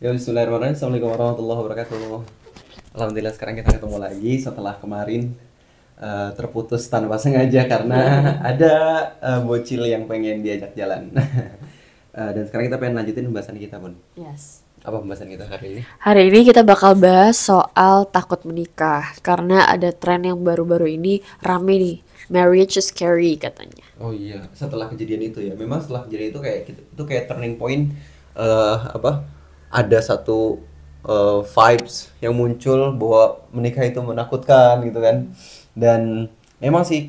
Ya bismillahirrahmanirrahim. Assalamualaikum warahmatullahi wabarakatuh. Alhamdulillah sekarang kita ketemu lagi setelah kemarin terputus tanpa sengaja karena ada bocil yang pengen diajak jalan. Dan sekarang kita pengen lanjutin pembahasan kita, Bun. Yes. Apa pembahasan kita hari ini? Hari ini kita bakal bahas soal takut menikah karena ada tren yang baru-baru ini rame nih. Marriage is scary katanya. Oh iya, setelah kejadian itu ya. Memang setelah kejadian itu kayak turning point, ada satu vibes yang muncul bahwa menikah itu menakutkan gitu kan. Dan memang sih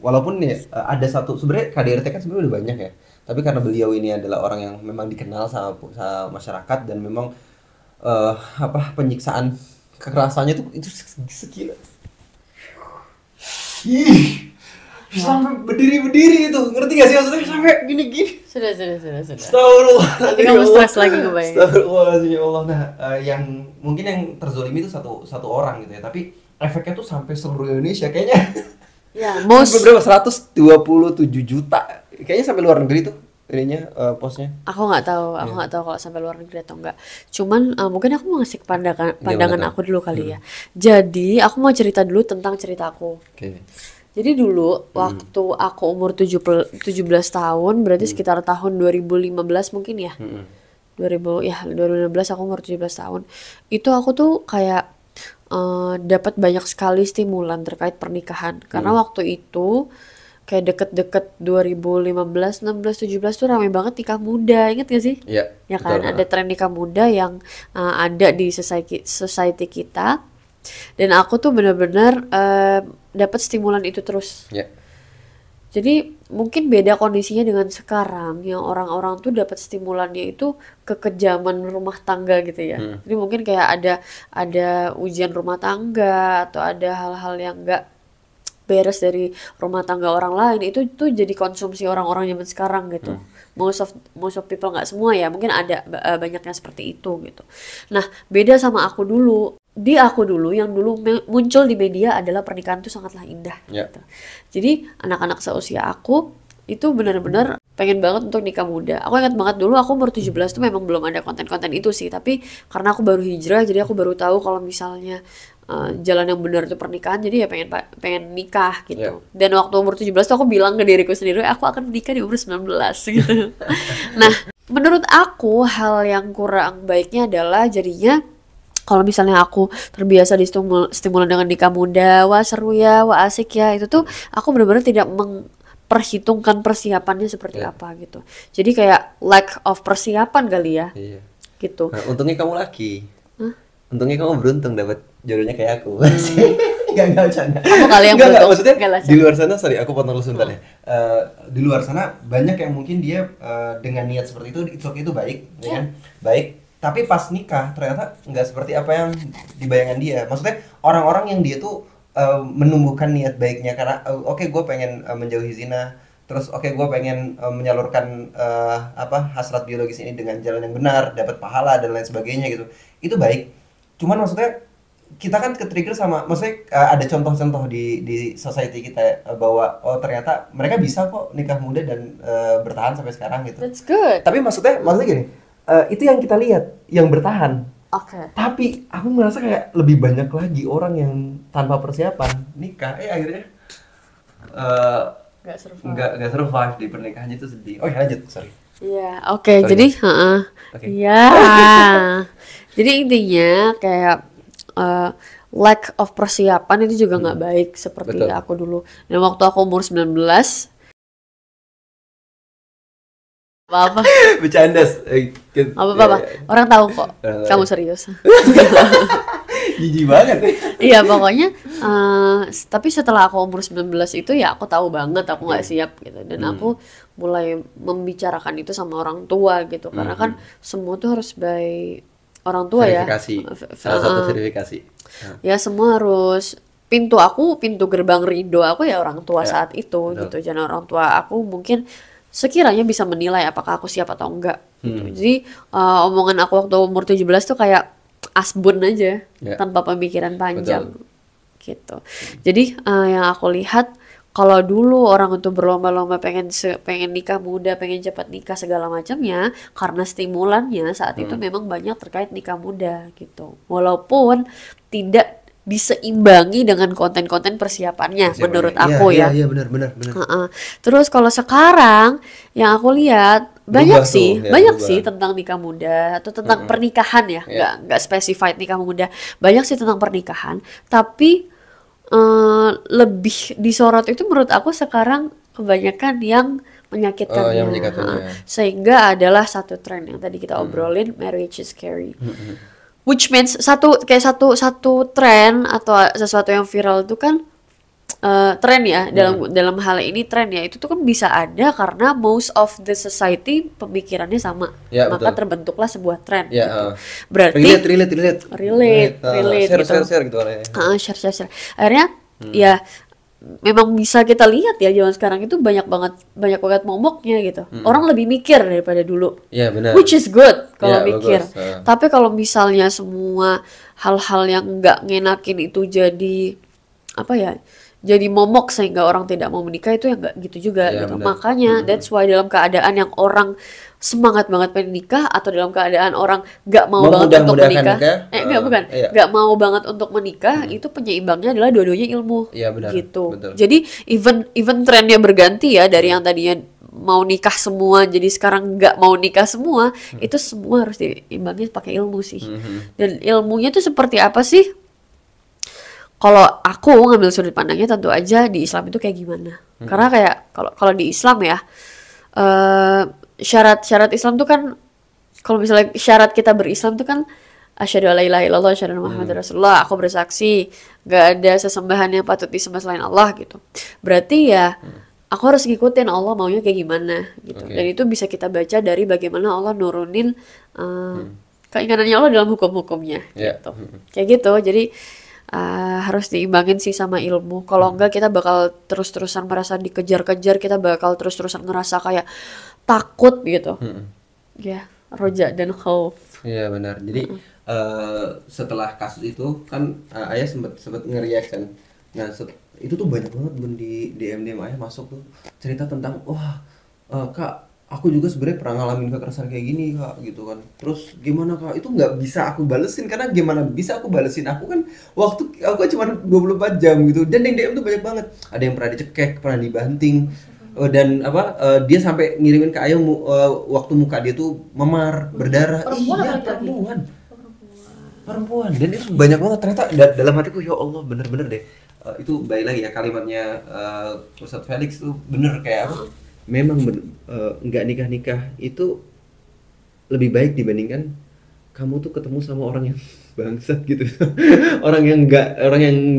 walaupun ya ada satu sebenarnya KDRT kan sebenarnya udah banyak ya. Tapi karena beliau ini adalah orang yang memang dikenal sama masyarakat dan memang penyiksaan kekerasannya itu segila. Ih, sampai berdiri itu, ngerti gak sih maksudnya sampai gini-gini. Sudah. Astagfirullah. Nanti kamu stres lagi kebayang. Astagfirullahaladzim ya Allah. Nah, yang mungkin yang terzolimi itu satu orang gitu ya, tapi efeknya tuh sampai seluruh Indonesia kayaknya. Ya, Berapa? 127 juta. Kayaknya sampai luar negeri tuh ininya postnya. Aku nggak tahu kalau sampai luar negeri atau enggak. Cuman mungkin aku mau ngasih pandangan aku dulu kali ya. Jadi aku mau cerita dulu tentang ceritaku. Oke. Jadi dulu waktu aku umur 17 tahun, berarti sekitar tahun 2015 mungkin ya. 2015 aku umur 17 tahun. Itu aku tuh kayak dapat banyak sekali stimulan terkait pernikahan. Karena waktu itu kayak deket-deket 2015, 16, 17 tuh ramai banget nikah muda, inget gak sih? Iya. Ya kan, ada tren nikah muda yang ada di society kita. Dan aku tuh benar-benar dapat stimulan itu terus. Iya. Jadi mungkin beda kondisinya dengan sekarang yang orang-orang tuh dapat stimulannya itu kekejaman rumah tangga gitu ya. Jadi mungkin kayak ada ujian rumah tangga atau ada hal-hal yang enggak beres dari rumah tangga orang lain, itu tuh jadi konsumsi orang-orang zaman sekarang gitu. Most of people, nggak semua ya, mungkin ada banyaknya seperti itu gitu. Nah, beda sama aku dulu. Di aku dulu yang dulu muncul di media adalah pernikahan itu sangatlah indah gitu. Jadi anak-anak seusia aku itu benar-benar pengen banget untuk nikah muda. Aku ingat banget dulu aku umur 17 tuh memang belum ada konten-konten itu sih, tapi karena aku baru hijrah jadi aku baru tahu kalau misalnya jalan yang benar itu pernikahan, jadi ya pengen nikah gitu. Dan waktu umur 17 tuh aku bilang ke diriku sendiri, aku akan menikah di umur 19 gitu. Nah, menurut aku hal yang kurang baiknya adalah jadinya kalau misalnya aku terbiasa stimulan dengan nikah muda, wah seru ya, wah asik ya, itu tuh aku benar-benar tidak memperhitungkan persiapannya seperti apa gitu. Jadi kayak lack of persiapan kali ya. Iya. Gitu. Nah, untungnya kamu laki. Untungnya kamu beruntung dapat jodohnya kayak aku. Enggak bercanda. Aku kali yang beruntung. maksudnya di luar sana, sorry aku potong dulu sebentar ya. Di luar sana banyak yang mungkin dia dengan niat seperti itu baik, ya kan? Baik, tapi pas nikah ternyata nggak seperti apa yang dibayangkan dia. Maksudnya orang-orang yang dia tuh menumbuhkan niat baiknya karena oke, gue pengen menjauhi zina, terus oke, gue pengen menyalurkan hasrat biologis ini dengan jalan yang benar, dapat pahala dan lain sebagainya gitu. Itu baik. Cuman maksudnya kita kan ke-trigger sama, maksudnya ada contoh-contoh di society kita bahwa ternyata mereka bisa kok nikah muda dan bertahan sampai sekarang gitu. That's good. Tapi maksudnya gini, itu yang kita lihat yang bertahan. Oke. Tapi aku merasa kayak lebih banyak lagi orang yang tanpa persiapan nikah akhirnya nggak survive di pernikahannya, itu sedih. Oh ya, lanjut, sorry. Iya, oke. Jadi, iya. Jadi intinya kayak lack of persiapan itu juga nggak baik seperti aku dulu. Dan waktu aku umur 19, apa? Bercanda. Apa? Orang tahu kok. Kamu serius. Jijik banget. Iya, pokoknya tapi setelah aku umur 19 itu ya aku tahu banget aku nggak siap gitu. Dan aku mulai membicarakan itu sama orang tua gitu. Karena kan semua tuh harus by orang tua verifikasi. Salah satu verifikasi. Ya semua harus pintu gerbang ridho aku ya orang tua saat itu gitu. Dan orang tua aku mungkin sekiranya bisa menilai apakah aku siap atau enggak gitu. Jadi omongan aku waktu umur 17 tuh kayak asbun aja tanpa pemikiran panjang gitu. Jadi yang aku lihat kalau dulu orang itu berlomba-lomba pengen nikah muda, pengen cepat nikah segala macamnya, karena stimulannya saat itu memang banyak terkait nikah muda gitu. Walaupun tidak diseimbangi dengan konten-konten persiapannya, menurut Iya, aku iya, ya. iya, benar, benar, benar. Heeh. Terus kalau sekarang yang aku lihat banyak Berubah tuh, sih, ya banyak berubah. sih tentang nikah muda atau tentang pernikahan ya, Iya. nggak spesified nikah muda. Banyak sih tentang pernikahan, tapi lebih disorot itu menurut aku sekarang kebanyakan yang Yang menyakitkannya. menyikatunnya. Sehingga adalah satu tren yang tadi kita obrolin, marriage is scary. Which means satu tren atau sesuatu yang viral itu kan tren ya, dalam hal ini tren ya, itu tuh kan bisa ada karena most of the society pemikirannya sama, Ya, maka betul. terbentuklah sebuah tren Ya, gitu. relate, Berarti relate, relate. relate Share, gitu. share, share gitu orangnya. Share. Akhirnya ya memang bisa kita lihat ya, zaman sekarang itu banyak banget momoknya gitu. Orang lebih mikir daripada dulu. Iya, benar. Which is good kalau Ya, mikir. bagus. Tapi kalau misalnya semua hal-hal yang nggak ngenakin itu jadi apa ya? Jadi momok sehingga orang tidak mau menikah, itu ya nggak gitu juga Ya, gitu. benar. Makanya that's why dalam keadaan yang orang semangat banget pengen nikah, atau dalam keadaan orang nggak mau banget untuk Memudah-mudahkan menikah, nikah, enggak bukan, iya. nggak mau banget untuk menikah, itu penyeimbangnya adalah dua-duanya ilmu. Iya, benar, Gitu. betul. Jadi even trennya berganti ya, dari yang tadinya mau nikah semua jadi sekarang nggak mau nikah semua, itu semua harus diimbangi pakai ilmu sih. Dan ilmunya tuh seperti apa sih? Kalau aku ngambil sudut pandangnya, tentu aja di Islam itu kayak gimana. Karena kayak kalau di Islam ya, syarat-syarat Islam tuh kan, kalau misalnya syarat kita berislam tuh kan asyhadu alla ilaha illallah, asyhadu anna muhammadar rasulullah, aku bersaksi gak ada sesembahan yang patut disembah selain Allah gitu. Berarti ya aku harus ngikutin Allah maunya kayak gimana gitu. Oke. Dan itu bisa kita baca dari bagaimana Allah nurunin keinginannya Allah dalam hukum-hukumnya Ya. gitu. Kayak gitu. Jadi harus diimbangin sih sama ilmu. Kalau enggak kita bakal terus-terusan merasa dikejar-kejar, kita bakal terus-terusan ngerasa kayak takut gitu. Ya, roja dan khauf. Iya, benar. Jadi setelah kasus itu kan ayah sempat ngeriak kan. Nah, itu tuh banyak banget Bun di DM ayah masuk tuh cerita tentang wah, Kak, aku juga sebenarnya pernah ngalamin kekerasan kayak gini Kak, gitu kan. Terus gimana Kak? Itu nggak bisa aku balesin, karena gimana bisa aku balesin? Aku kan aku kan cuma 24 jam gitu. Dan yang DM tuh banyak banget. Ada yang pernah dicekek, pernah dibanting. Dan dia sampai ngirimin ke ayah waktu muka dia tuh memar, berdarah. Perempuan Iya, apa laki-laki? perempuan. Dan itu banyak banget ternyata. Dalam hatiku, ya Allah, bener-bener deh. Itu baik lagi ya kalimatnya Ustadz Felix tuh bener kayak apa? Memang nggak nikah itu lebih baik dibandingkan kamu tuh ketemu sama orang yang bangsat gitu. orang yang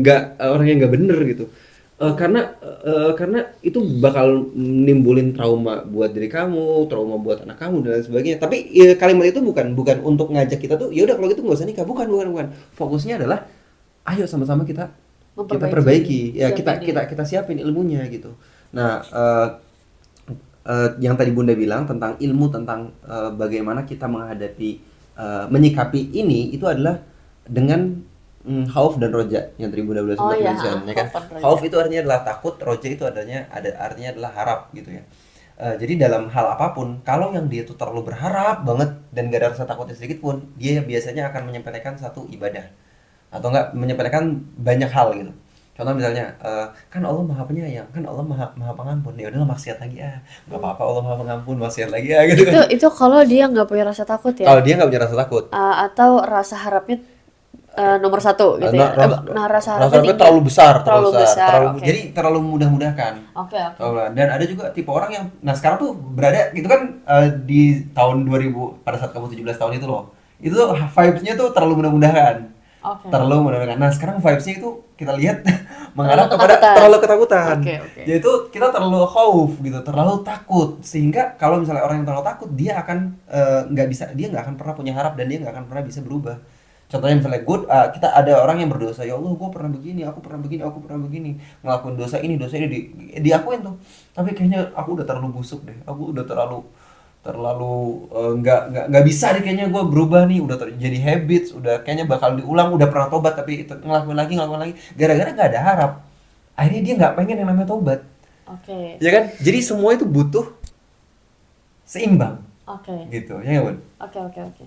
nggak bener gitu. Karena itu bakal nimbulin trauma buat diri kamu, trauma buat anak kamu dan lain sebagainya. Tapi ya, kalimat itu bukan untuk ngajak kita tuh ya udah kalau gitu nggak usah nikah. Bukan. Fokusnya adalah ayo sama-sama kita perbaiki. Ya, kita siapin ilmunya gitu. Nah, yang tadi Bunda bilang tentang ilmu, tentang bagaimana kita menghadapi menyikapi ini, itu adalah dengan khauf dan roja yang tadi Bunda sempat mention, ya kan? Khauf itu artinya adalah takut, roja itu artinya adalah harap gitu ya. Jadi dalam hal apapun, kalau yang dia tuh terlalu berharap banget dan gak ada rasa takutnya sedikit pun, dia biasanya akan menyepelekan satu ibadah atau enggak menyepelekan banyak hal gitu. Contoh misalnya, kan Allah Maha Penyayang, kan Allah Maha Pengampun. Ya udahlah, maksiat lagi nggak apa-apa, Allah Maha Pengampun, maksiat lagi gitu kan. Itu kalau dia nggak punya rasa takut ya. Kalau dia nggak punya rasa takut, Atau rasa harapnya nomor satu gitu ya. Rasa harapnya terlalu besar. okay. Jadi terlalu mudah-mudahkan. Oke. Dan ada juga tipe orang yang, nah sekarang tuh berada gitu kan di tahun 2000 pada saat kamu 17 tahun itu loh. Itu vibes-nya tuh terlalu mudah-mudahan. Terlalu mudah-mudahan. Nah sekarang vibes-nya itu kita lihat mengarah kepada terlalu ketakutan. Yaitu kita terlalu khauf gitu, terlalu takut, sehingga kalau misalnya orang yang terlalu takut, dia akan dia nggak akan pernah punya harap dan dia nggak akan pernah bisa berubah. Contohnya misalnya kita ada orang yang berdosa, ya Allah gue pernah begini, aku pernah begini, ngelakuin dosa ini diakuin tuh, tapi kayaknya aku udah terlalu busuk deh, aku udah terlalu nggak bisa deh kayaknya gue berubah nih, udah jadi habits, udah kayaknya bakal diulang, udah pernah tobat tapi ngelakuin lagi gara-gara nggak ada harap. Akhirnya dia nggak pengen yang namanya tobat. Oke. Ya kan? Jadi semua itu butuh seimbang Oke. gitu. Ya nggak, Bun? Oke.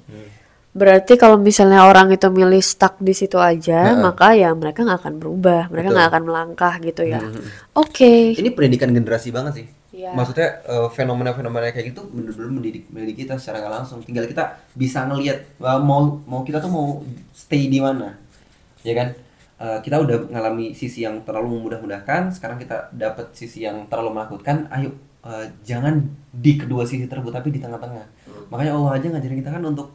Berarti kalau misalnya orang itu milih stuck di situ aja, Heeh, maka ya mereka nggak akan berubah, mereka nggak betul. akan melangkah gitu ya. Mhm. Oke. Ini pendidikan generasi banget sih. Ya. Maksudnya fenomena-fenomena kayak gitu bener-bener mendidik kita secara nggak langsung. Tinggal kita bisa ngelihat mau mau kita tuh mau stay di mana, ya kan? Kita udah ngalami sisi yang terlalu memudah-mudahkan, sekarang kita dapat sisi yang terlalu menakutkan. Ayo jangan di kedua sisi tersebut, tapi di tengah-tengah. Makanya Allah aja ngajarin kita kan untuk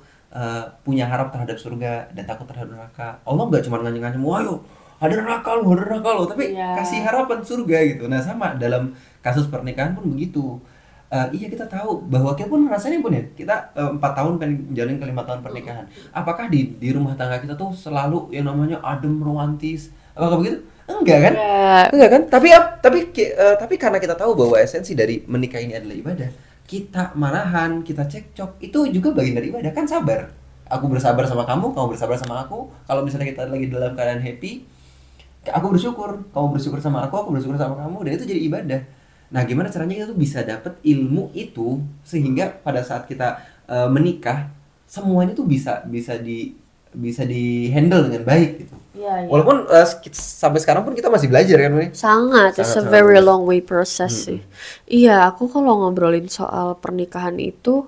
punya harap terhadap surga dan takut terhadap neraka. Allah nggak cuma ngancam-ngancam, wah yo ada neraka lo, tapi kasih Iya. harapan surga gitu. Nah sama dalam kasus pernikahan pun begitu. Iya kita tahu bahwa kita pun ngerasain pun ya kita 4 tahun pengen menjalin ke 5 tahun pernikahan. Apakah di rumah tangga kita tuh selalu yang namanya adem romantis? Apakah begitu? Enggak kan? Enggak. Enggak kan? Tapi karena kita tahu bahwa esensi dari menikah ini adalah ibadah, kita marahan, kita cekcok, itu juga bagian dari ibadah kan sabar. Aku bersabar sama kamu bersabar sama aku. Kalau misalnya kita lagi dalam keadaan happy, aku bersyukur, kamu bersyukur sama aku bersyukur sama kamu, dan itu jadi ibadah. Nah, gimana caranya kita tuh bisa dapet ilmu itu sehingga pada saat kita menikah semuanya tuh bisa di handle dengan baik gitu. Iya. Walaupun sampai sekarang pun kita masih belajar kan, Wi? Sangat, it's a Sangat-sangat very belajar. long way process sih. Iya, aku kalau ngobrolin soal pernikahan itu,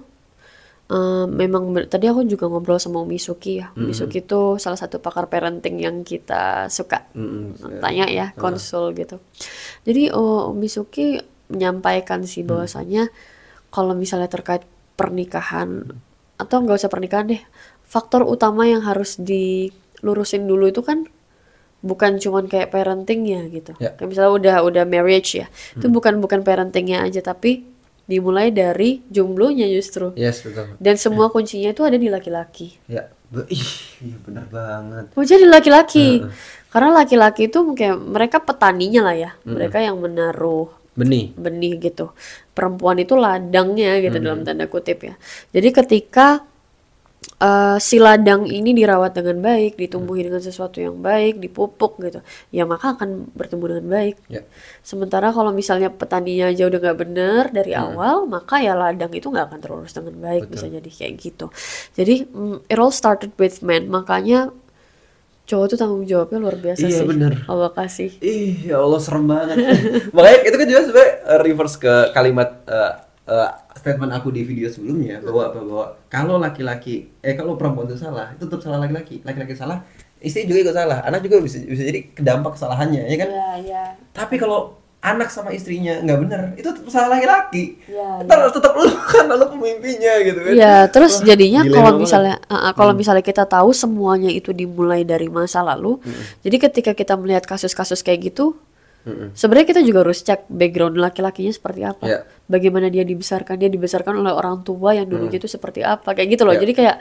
memang tadi aku juga ngobrol sama Umi Suki ya. Umi Suki itu salah satu pakar parenting yang kita suka tanya ya, konsul gitu. Jadi Umi Suki menyampaikan sih bahwasanya kalau misalnya terkait pernikahan atau nggak usah pernikahan deh, faktor utama yang harus dilurusin dulu itu kan bukan cuman kayak parentingnya gitu. Ya. Kayak misalnya udah marriage ya, itu bukan parentingnya aja tapi dimulai dari jomblonya justru. Yes, betul. Dan semua kuncinya itu ada di laki-laki. Ya, iya benar banget. Oh, jadi laki-laki. Karena laki-laki itu kayak mereka petaninya lah ya. Mereka yang menaruh Benih. benih gitu. Perempuan itu ladangnya gitu dalam tanda kutip ya. Jadi ketika si ladang ini dirawat dengan baik, ditumbuhi dengan sesuatu yang baik, dipupuk gitu, ya maka akan bertumbuh dengan baik. Ya. Sementara kalau misalnya petaninya aja udah nggak bener dari awal, maka ya ladang itu nggak akan terurus dengan baik, bisa jadi kayak gitu. Jadi it all started with men, makanya cowok tuh tanggung jawabnya luar biasa Iya, sih. bener. Allah kasih. Ih, ya Allah serem banget. Makanya itu kan juga sebenarnya reverse ke kalimat statement aku di video sebelumnya bahwa kalau kalau perempuan itu salah, itu tetap salah laki-laki. Laki-laki salah, istri juga ikut salah. Anak juga bisa jadi kedampak kesalahannya, ya kan? Iya. Tapi kalau anak sama istrinya nggak bener, itu tetap salah laki-laki. Iya, Tetap lu kan lu pemimpinnya gitu kan. Iya, terus Wah, jadinya dilema kalau banget. misalnya kalau misalnya kita tahu semuanya itu dimulai dari masa lalu, jadi ketika kita melihat kasus-kasus kayak gitu, sebenarnya kita juga harus cek background laki-lakinya seperti apa, Iya. bagaimana dia dibesarkan oleh orang tua yang dulunya itu seperti apa, kayak gitu loh. Iya. Jadi kayak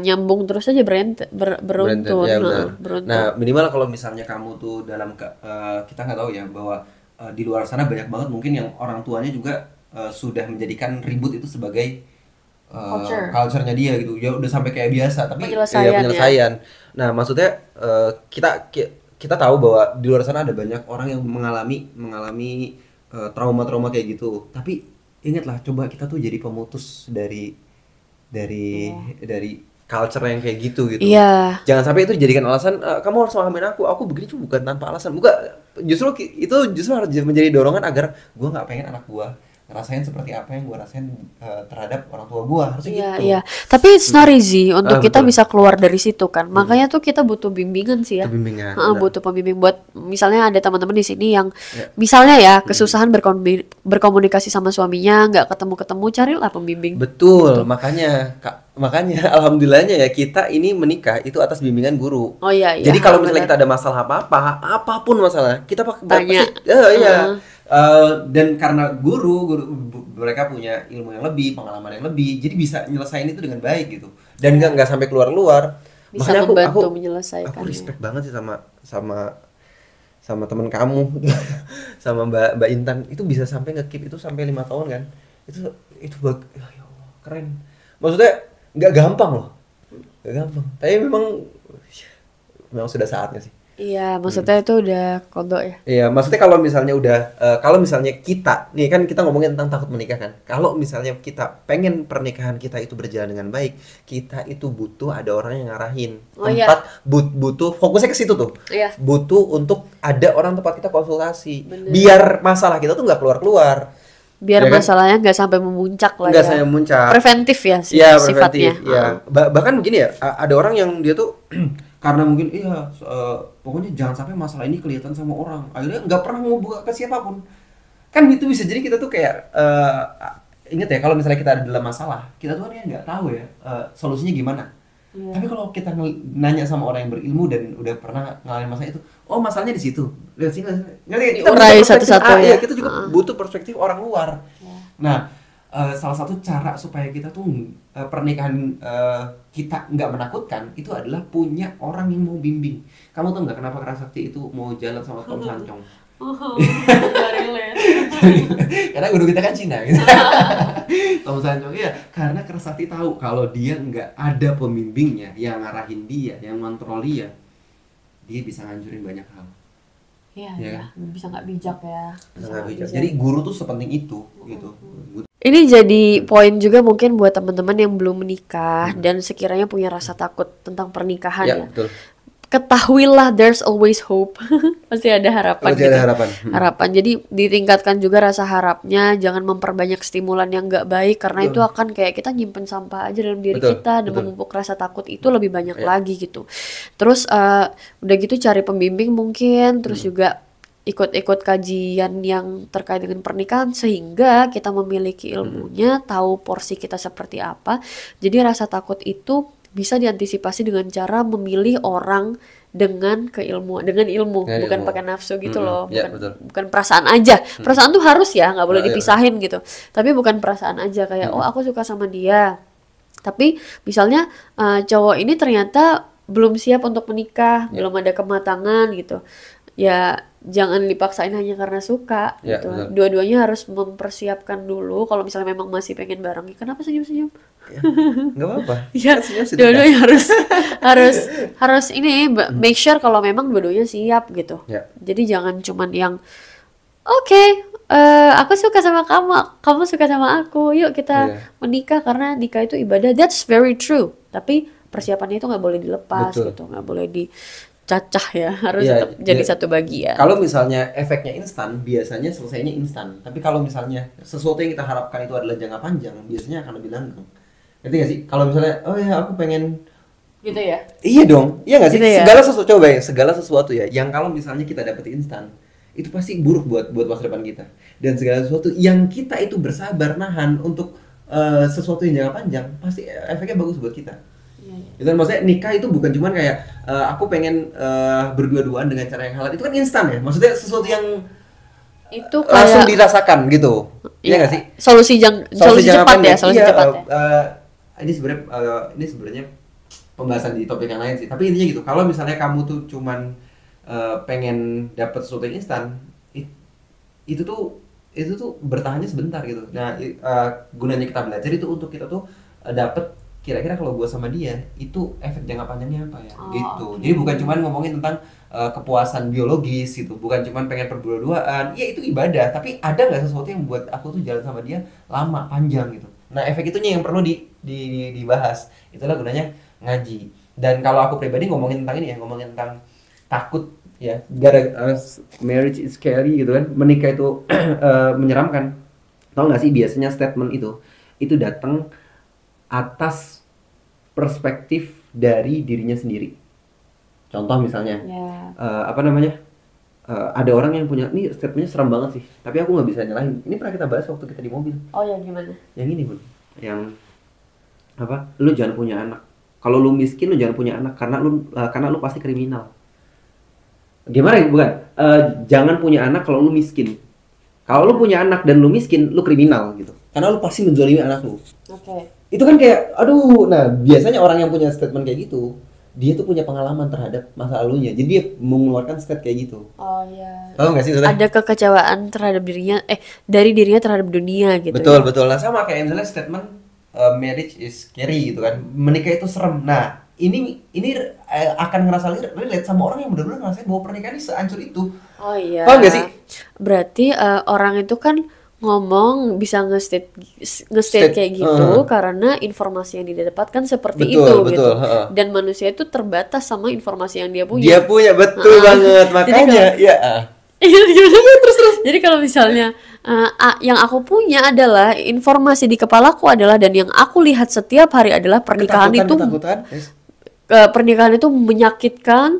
nyambung terus aja beruntun, Ya benar. beruntun. Nah, minimal kalau misalnya kamu tuh kita nggak tahu ya bahwa di luar sana banyak banget mungkin yang orang tuanya juga sudah menjadikan ribut itu sebagai culture-nya dia gitu. Ya udah sampai kayak biasa, tapi Penyelesaian ya ya. penyelesaian. Nah, maksudnya kita tahu bahwa di luar sana ada banyak orang yang mengalami trauma-trauma kayak gitu. Tapi ingatlah, coba kita tuh jadi pemutus dari culture yang kayak gitu. Iya. Jangan sampai itu dijadikan alasan kamu harus memahamin aku begini tuh bukan tanpa alasan. Bukan, itu justru harus menjadi dorongan agar gua nggak pengen anak gua ngerasain seperti apa yang gua rasain terhadap orang tua gua, harusnya Iya, gitu. iya. Tapi it's not easy untuk kita betul. bisa keluar dari situ kan. Makanya tuh kita butuh bimbingan sih ya. Itu bimbingan, Heeh, benar. butuh pembimbing buat misalnya ada teman-teman di sini yang misalnya ya kesusahan berkomunikasi sama suaminya, nggak ketemu-ketemu, carilah pembimbing. Betul, makanya alhamdulillahnya ya kita ini menikah itu atas bimbingan guru. Oh iya, iya. Jadi kalau misalnya benar. kita ada masalah apapun masalah, kita Tanya. pasti iya. Dan karena guru mereka punya ilmu yang lebih, pengalaman yang lebih, jadi bisa nyelesain itu dengan baik gitu. Dan nggak sampai keluar. Bisa Makanya membantu aku menyelesaikannya. respect banget sih sama teman kamu sama Mbak Intan, itu bisa sampai nge-keep itu sampai 5 tahun kan. Itu ya Allah, keren. Maksudnya nggak gampang loh. Nggak gampang. Tapi memang sudah saatnya sih. Iya, maksudnya itu udah kodok ya. Iya, maksudnya kalau misalnya udah, kalau misalnya kita, nih kan kita ngomongin tentang takut menikah kan. Kalau misalnya kita pengen pernikahan kita itu berjalan dengan baik, kita itu butuh ada orang yang ngarahin. Oh iya, Butuh fokusnya ke situ tuh. iya, Butuh untuk ada orang tempat kita konsultasi. bener. Biar masalah kita tuh nggak keluar-keluar, Biar ya kan? masalahnya nggak sampai memuncak lah Nggak ya. saya muncak. Preventif ya Iya, sifatnya. preventif. Iya. Bahkan begini ya, ada orang yang dia tuh karena mungkin iya pokoknya jangan sampai masalah ini kelihatan sama orang. Akhirnya nggak pernah mau buka ke siapapun. Kan itu bisa jadi kita tuh kayak inget ya kalau misalnya kita ada dalam masalah, kita tuh kan ya nggak tahu ya solusinya gimana. Iya. Tapi kalau kita nanya sama orang yang berilmu dan udah pernah ngalamin masalah itu, oh masalahnya di situ. Lihat sini, ngerti nggak? Kita Diurai butuh perspektif, satu-satu ya. iya, kita juga butuh perspektif orang luar. Iya. Nah, salah satu cara supaya kita tuh pernikahan kita nggak menakutkan itu adalah punya orang yang mau bimbing. Kamu tuh nggak kenapa Kerasakti itu mau jalan sama Tom Sancong? Karena guru kita kan Cina gitu. Tom Sancong ya, karena Kerasakti tahu kalau dia nggak ada pembimbingnya yang ngarahin dia, yang ngontrol dia bisa ngancurin banyak hal. Iya, Iya ya. Bisa nggak bijak ya. Bisa nggak bijak. Jadi guru tuh sepenting itu gitu. Ini jadi poin juga mungkin buat teman-teman yang belum menikah dan sekiranya punya rasa takut tentang pernikahan Ya, ya. betul. Ketahuilah there's always hope. Pasti ada harapan Masih gitu. ada harapan. Harapan. Jadi ditingkatkan juga rasa harapnya, jangan memperbanyak stimulan yang nggak baik karena itu akan kayak kita nyimpen sampah aja dalam diri Betul, kita dan betul. memupuk rasa takut itu lebih banyak lagi gitu. Terus udah gitu cari pembimbing mungkin, terus juga ikut-ikut kajian yang terkait dengan pernikahan sehingga kita memiliki ilmunya, tahu porsi kita seperti apa. Jadi rasa takut itu bisa diantisipasi dengan cara memilih orang dengan dengan ilmu, Dengan bukan ilmu. pakai nafsu gitu loh, Ya, bukan betul. bukan perasaan aja. Perasaan tuh harus ya, nggak boleh Ya, ya. dipisahin gitu. Tapi bukan perasaan aja kayak oh aku suka sama dia. Tapi misalnya cowok ini ternyata belum siap untuk menikah, belum ada kematangan gitu. Ya jangan dipaksain hanya karena suka Ya, gitu. betul. Dua-duanya harus mempersiapkan dulu kalau misalnya memang masih pengen bareng. Kenapa senyum-senyum? Ya, nggak apa-apa. Ya, Kan senyum sedekah. dua-duanya harus harus ini make sure kalau memang dua-duanya siap gitu. Ya. Jadi jangan cuman yang oke, aku suka sama kamu, kamu suka sama aku, yuk kita Iya. menikah karena nikah itu ibadah. That's very true. Tapi persiapannya itu nggak boleh dilepas Betul. gitu, nggak boleh dicacah ya, harus Iya, tetap jadi iya. satu bagian. Kalau misalnya efeknya instan, biasanya selesainya instan. Tapi kalau misalnya sesuatu yang kita harapkan itu adalah jangka panjang, biasanya akan lebih langgeng. Ngerti nggak sih? Kalau misalnya, oh ya aku pengen, Gitu ya. iya dong, iya nggak sih? Gitu ya? Segala sesuatu coba ya, segala sesuatu ya, yang kalau misalnya kita dapet instan, itu pasti buruk buat masa depan kita. Dan segala sesuatu yang kita itu bersabar nahan untuk sesuatu yang jangka panjang, pasti efeknya bagus buat kita. Iya, iya. Itu kan maksudnya nikah itu bukan cuman kayak aku pengen berdua-duaan dengan cara yang halal, itu kan instan ya. Maksudnya sesuatu yang Itu langsung kayak dirasakan gitu. Iya nggak sih? solusi Solusi jangka cepat ya, pendek. solusi Iya, cepat ya. ini sebenarnya pembahasan di topik yang lain sih. Tapi intinya gitu, kalau misalnya kamu tuh cuman pengen dapat sesuatu yang instan, itu tuh bertahannya sebentar gitu. Nah, gunanya kita belajar itu untuk kita tuh dapat kira-kira kalau gua sama dia itu efek jangka panjangnya apa ya, gitu. Oke. Jadi bukan cuman ngomongin tentang kepuasan biologis gitu, bukan cuman pengen berdua-duaan. Ya itu ibadah, tapi ada nggak sesuatu yang buat aku tuh jalan sama dia lama, panjang gitu. Nah, efek itunya yang perlu dibahas. Itulah gunanya ngaji. Dan kalau aku pribadi ngomongin tentang ini ya, ngomongin tentang takut ya, marriage is scary gitu kan, menikah itu menyeramkan. Tahu nggak sih biasanya statement itu datang atas perspektif dari dirinya sendiri. Contoh misalnya, Ya. apa namanya? Ada orang yang punya, nih statementnya serem banget sih, tapi aku nggak bisa nyalahin. Ini pernah kita bahas waktu kita di mobil. Oh ya gimana? Yang ini Bun, yang apa? Lu jangan punya anak. Kalau lu miskin lu jangan punya anak karena lu pasti kriminal. Gimana ya? Bukan. Jangan punya anak kalau lu miskin. Kalau lu punya anak dan lu miskin, lu kriminal gitu. Karena lu pasti menzalimi anak lu. Oke. Itu kan kayak, aduh, nah biasanya orang yang punya statement kayak gitu, dia tuh punya pengalaman terhadap masa lalunya. Jadi dia mengeluarkan state kayak gitu. Oh ya. Tahu nggak sih Zule? Ada kekecewaan terhadap dirinya, dari dirinya terhadap dunia gitu. Betul, betul. Nah sama kayak misalnya statement marriage is scary gitu kan. Menikah itu serem. Nah, akan ngerasa relate sama orang yang benar-benar ngerasain bahwa pernikahan ini sehancur itu. Oh iya. Paham gak sih? Berarti orang itu kan ngomong bisa nge-state State, kayak gitu karena informasi yang dia dapatkan seperti Betul, itu betul, gitu. heeh. Dan manusia itu terbatas sama informasi yang dia punya. Dia punya betul banget, makanya ya. Jadi kalau misalnya yang aku punya adalah informasi di kepalaku adalah dan yang aku lihat setiap hari adalah Ketakutan. pernikahan itu menyakitkan,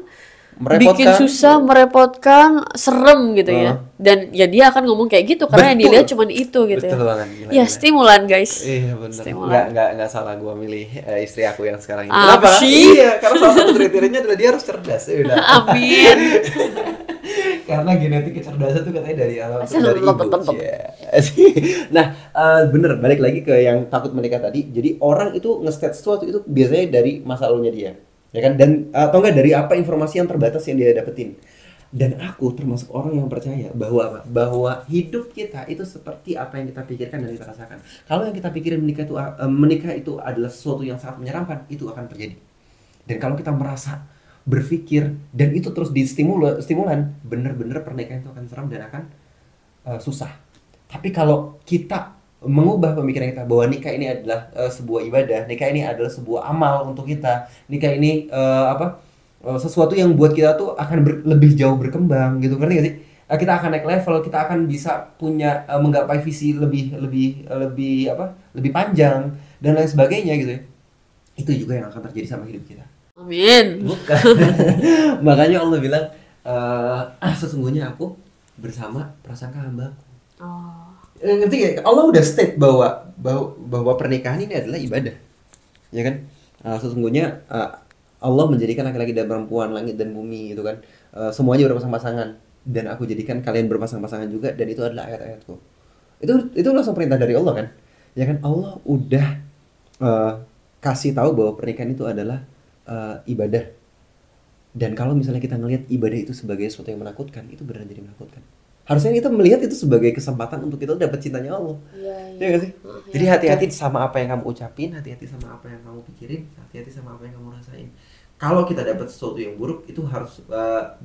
bikin Merepotkan. susah, merepotkan, serem gitu ya. Dan ya dia akan ngomong kayak gitu karena yang Betul. dilihat cuman itu gitu Betul ya. banget, gila, Ya gila. stimulan guys. Iya benar. Stimulan. Nggak salah gua milih istri aku yang sekarang ini. Apa Kenapa? sih? Iya, karena salah satu kriterianya adalah dia harus cerdas. Ya udah. Amin. Karena genetik kecerdasan tuh katanya dari Asal dari ibu. lempet-lempet. Iya. Nah, bener balik lagi ke yang takut menikah tadi. Jadi orang itu nge-state sesuatu itu biasanya dari masa lalunya dia, ya kan? Dan atau enggak dari apa informasi yang terbatas yang dia dapetin. Dan aku termasuk orang yang percaya bahwa hidup kita itu seperti apa yang kita pikirkan dan kita rasakan. Kalau yang kita pikirin menikah itu adalah sesuatu yang sangat menyeramkan, itu akan terjadi. Dan kalau kita merasa berpikir dan itu terus stimulan, bener-bener pernikahan itu akan seram dan akan susah. Tapi kalau kita mengubah pemikiran kita bahwa nikah ini adalah sebuah ibadah, nikah ini adalah sebuah amal untuk kita, nikah ini sesuatu yang buat kita tuh akan lebih jauh berkembang gitu, ngerti gak sih? Kita akan naik level, kita akan bisa punya menggapai visi lebih panjang dan lain sebagainya gitu ya. Itu juga yang akan terjadi sama hidup kita. Amin. Bukan. Makanya Allah bilang sesungguhnya aku bersama prasangka hambaku. Oh. Ngerti gak? Allah udah state bahwa pernikahan ini adalah ibadah, ya kan? Sesungguhnya Allah menjadikan laki-laki dan perempuan, langit dan bumi gitu kan, semuanya berpasang-pasangan, dan aku jadikan kalian berpasang-pasangan juga, dan itu adalah ayat-ayatku. Itu langsung perintah dari Allah kan, ya kan? Allah udah kasih tahu bahwa pernikahan itu adalah ibadah, dan kalau misalnya kita ngelihat ibadah itu sebagai sesuatu yang menakutkan, itu benar jadi menakutkan. Harusnya kita melihat itu sebagai kesempatan untuk kita dapat cintanya Allah. Iya, Iya gak sih? Jadi hati-hati sama apa yang kamu ucapin, hati-hati sama apa yang kamu pikirin, hati-hati sama apa yang kamu rasain. Kalau kita dapat sesuatu yang buruk, itu harus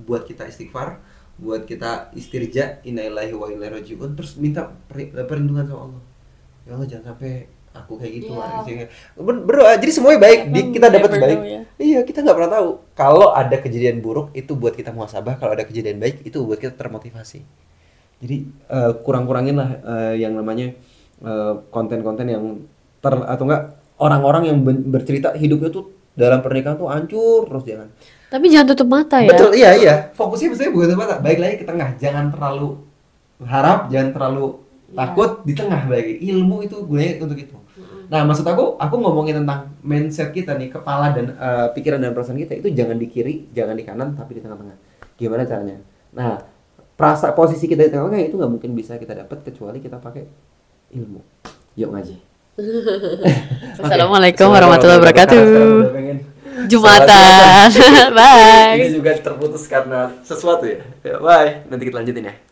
buat kita istighfar, buat kita istirja, innalillahi wa inna ilaihi raji'un, terus minta perlindungan sama Allah. Ya Allah, jangan sampai aku kayak gitu. Berdoa, jadi semuanya baik, kita dapat baik. Ya. Iya, kita nggak pernah tahu. Kalau ada kejadian buruk, itu buat kita muhasabah. Kalau ada kejadian baik, itu buat kita termotivasi. Jadi kurang-kurangin lah yang namanya konten-konten yang atau enggak orang-orang yang bercerita hidupnya tuh dalam pernikahan tuh hancur terus, jangan. Tapi jangan tutup mata ya. Betul, iya. Fokusnya biasanya bukan tutup mata. Baik lagi ke tengah, jangan terlalu harap, jangan terlalu takut, di tengah lagi. Ilmu itu gunanya untuk itu. Nah, maksud aku ngomongin tentang mindset kita nih, kepala dan pikiran dan perasaan kita itu jangan di kiri, jangan di kanan, tapi di tengah-tengah. Gimana caranya? Nah, posisi kita di tengah-tengah itu nggak mungkin bisa kita dapat kecuali kita pakai ilmu. Yuk ngaji. Assalamualaikum warahmatullahi wabarakatuh. Jumatan. Bye. Ini juga terputus karena sesuatu ya. Bye. Nanti kita lanjutin ya.